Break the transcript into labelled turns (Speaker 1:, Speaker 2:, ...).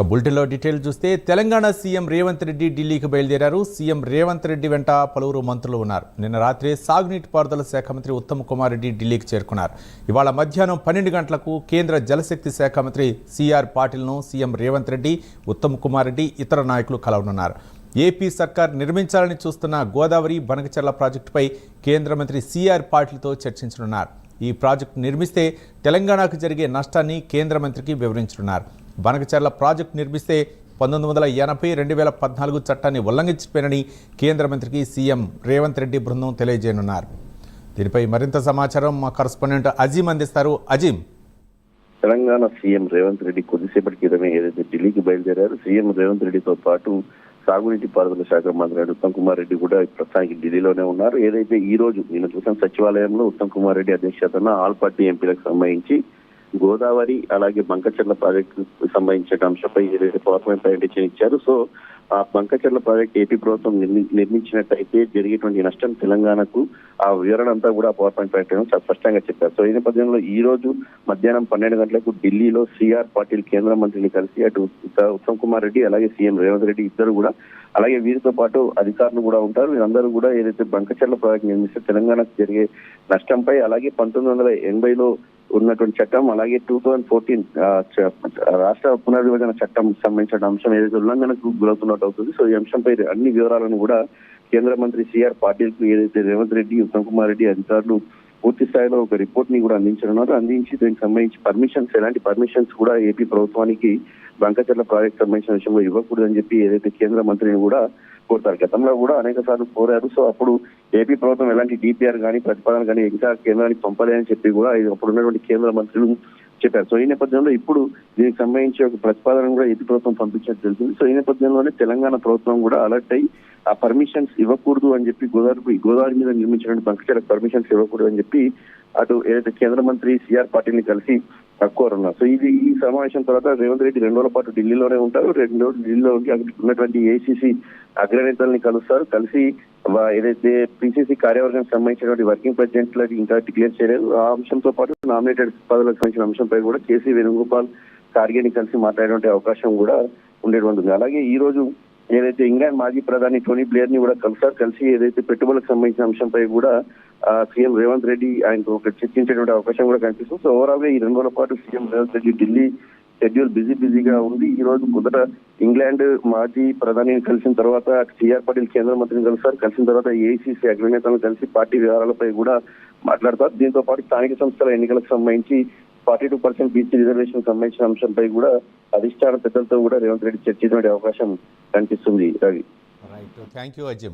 Speaker 1: బులెటిన్లో డీటెయిల్ చూస్తే తెలంగాణ సీఎం రేవంత్ రెడ్డి ఢిల్లీకి బయలుదేరారు. సీఎం రేవంత్ రెడ్డి వెంట పలువురు మంత్రులు ఉన్నారు. నిన్న రాత్రి సాగునీటి పారుదల శాఖ మంత్రి ఉత్తమ్ కుమార్ రెడ్డి ఢిల్లీకి చేరుకున్నారు. ఇవాళ మధ్యాహ్నం 12 గంటలకు కేంద్ర జలశక్తి శాఖ మంత్రి సిఆర్ పాటిల్ను సీఎం రేవంత్ రెడ్డి, ఉత్తమ్ కుమార్ రెడ్డి ఇతర నాయకులు కలవనున్నారు. ఏపీ సర్కార్ నిర్మించాలని చూస్తున్న గోదావరి బనకచెర్ల ప్రాజెక్టుపై కేంద్ర మంత్రి సిఆర్ పాటిల్తో చర్చించనున్నారు. ఈ ప్రాజెక్టు నిర్మిస్తే తెలంగాణకు జరిగే నష్టాన్ని కేంద్ర మంత్రికి వివరించనున్నారు. బనకచెర్ల ప్రాజెక్టు నిర్మిస్తే 1980-2014 చట్టాన్ని ఉల్లంఘించిపోయినని కేంద్ర మంత్రికి సీఎం రేవంత్ రెడ్డి బృందం తెలియజేయనున్నారు. దీనిపై మరింత సమాచారం మా కరెస్పాండెంట్ అజీం అందిస్తారు. అజీం,
Speaker 2: తెలంగాణ సీఎం రేవంత్ రెడ్డి కొద్దిసేపటి క్రితమే ఏదైతే ఢిల్లీకి బయలుదేరారు. సీఎం రేవంత్ రెడ్డితో పాటు సాగునీటి పారుదల శాఖ మంత్రి ఉత్తమ్ కుమార్ రెడ్డి కూడా ప్రస్తుతానికి ఢిల్లీలోనే ఉన్నారు. ఏదైతే ఈ రోజు నిన్న చూసిన సచివాలయంలో ఉత్తమ్ కుమార్ రెడ్డి అధ్యక్షతన ఆల్ పార్టీ ఎంపీలకు సంబంధించి గోదావరి అలాగే బంకచెర్ల ప్రాజెక్టు సంబంధించిన అంశంపై ఏదైతే పవర్ పాయింట్ ప్రజెంటేషన్ ఇచ్చారు. సో ఆ బంకచెర్ల ప్రాజెక్ట్ ఏపీ ప్రభుత్వం నిర్మించినట్టయితే జరిగేటువంటి నష్టం తెలంగాణకు ఆ వివరణ అంతా కూడా పవర్ పాయింట్ ప్రకటన చాలా స్పష్టంగా చెప్పారు. సో ఈ నేపథ్యంలో ఈ రోజు మధ్యాహ్నం 12 గంటలకు ఢిల్లీలో సిఆర్ పాటిల్ కేంద్ర మంత్రిని కలిసి అటు ఉత్తమ్ కుమార్ రెడ్డి అలాగే సీఎం రేవంత్ రెడ్డి ఇద్దరు కూడా, అలాగే వీరితో పాటు అధికారులు కూడా ఉంటారు. వీరందరూ కూడా ఏదైతే బంకచెర్ల ప్రాజెక్ట్ నిర్మిస్తే తెలంగాణకు జరిగే నష్టంపై, అలాగే 1980లో ఉన్నటువంటి చట్టం, అలాగే 2014 రాష్ట్ర పునర్విభజన చట్టం సంబంధించిన అంశం ఏదైతే ఉల్లంఘనకు గురవుతున్నట్టు అవుతుంది. సో ఈ అంశంపై అన్ని వివరాలను కూడా కేంద్ర మంత్రి సిఆర్ పాటిల్ కు ఏదైతే రేవంత్ రెడ్డి, ఉత్తమ్ కుమార్ రెడ్డి అధికారులు పూర్తి స్థాయిలో ఒక రిపోర్ట్ ని కూడా అందించనున్నారు. అందించి దీనికి సంబంధించి ఎలాంటి పర్మిషన్స్ కూడా ఏపీ ప్రభుత్వానికి బంకచెర్ల ప్రాజెక్ట్ సంబంధించిన విషయంలో ఇవ్వకూడదని చెప్పి ఏదైతే కేంద్ర మంత్రిని కూడా కోరుతారు. గతంలో కూడా అనేక సార్లు కోరారు. సో అప్పుడు ఏపీ ప్రభుత్వం ఎలాంటి డిపిఆర్ కానీ ప్రతిపాదన కానీ ఇంకా కేంద్రానికి పంపలేదని చెప్పి కూడా అప్పుడు ఉన్నటువంటి కేంద్ర మంత్రులు చెప్పారు. సో ఈ నేపథ్యంలో ఇప్పుడు దీనికి సంబంధించి ఒక ప్రతిపాదన కూడా ఏపీ ప్రభుత్వం పంపించినట్టు తెలిసింది. సో ఈ నేపథ్యంలోనే తెలంగాణ ప్రభుత్వం కూడా అలర్ట్ అయ్యి ఆ పర్మిషన్స్ ఇవ్వకూడదు అని చెప్పి గోదావరి మీద నిర్మించినటువంటి బంకచెర్ల పర్మిషన్స్ ఇవ్వకూడదు అని చెప్పి అటు ఏదైతే కేంద్ర మంత్రి సిఆర్ పాటిల్ ని కలిసి కోరున్నారు. సో ఈ సమావేశం తర్వాత రేవంత్ రెడ్డి 2 రోజుల పాటు ఢిల్లీలోనే ఉంటారు. 2 రోజులు ఢిల్లీలో ఉండి అక్కడ ఉన్నటువంటి ఏఐసీసీ అగ్రనేతల్ని కలుస్తారు. కలిసి ఏదైతే పిసిసి కార్యవర్గానికి సంబంధించినటువంటి వర్కింగ్ ప్రెసిడెంట్లకి ఇంకా డిక్లేర్ చేయలేదు. ఆ అంశంతో పాటు నామినేటెడ్ పదవులకు సంబంధించిన అంశంపై కూడా కేసీ వేణుగోపాల్ ఖార్గేని కలిసి మాట్లాడే అవకాశం కూడా ఉండేటువంటి. అలాగే ఈ రోజు ఏదైతే ఇంగ్లాండ్ మాజీ ప్రధాని టోనీ బ్లేయర్ ని కూడా కలిసి ఏదైతే పెట్టుబడులకు సంబంధించిన అంశంపై కూడా సీఎం రేవంత్ రెడ్డి ఆయనకు ఒక చర్చించేటువంటి అవకాశం కూడా కనిపిస్తుంది. సో ఓవరాల్ గా ఈ 2 రోజుల పాటు సీఎం రేవంత్ రెడ్డి ఢిల్లీ షెడ్యూల్ బిజీగా ఉంది. ఈ రోజు మొదట ఇంగ్లాండ్ మాజీ ప్రధానిని కలిసిన తర్వాత సిఆర్ పాటిల్ కేంద్ర మంత్రిని కలుస్తారు. కలిసిన తర్వాత ఏఐసీసీ అగ్రనేతలను కలిసి పార్టీ వ్యవహారాలపై కూడా మాట్లాడతారు. దీంతో పాటు స్థానిక సంస్థల ఎన్నికలకు సంబంధించి 42% బీసీ రిజర్వేషన్ సంబంధించిన అంశంపై కూడా అధిష్టాన పెద్దలతో కూడా రేవంత్ రెడ్డి చర్చించే అవకాశం కనిపిస్తుంది. Ravi,
Speaker 1: thank you Azeem.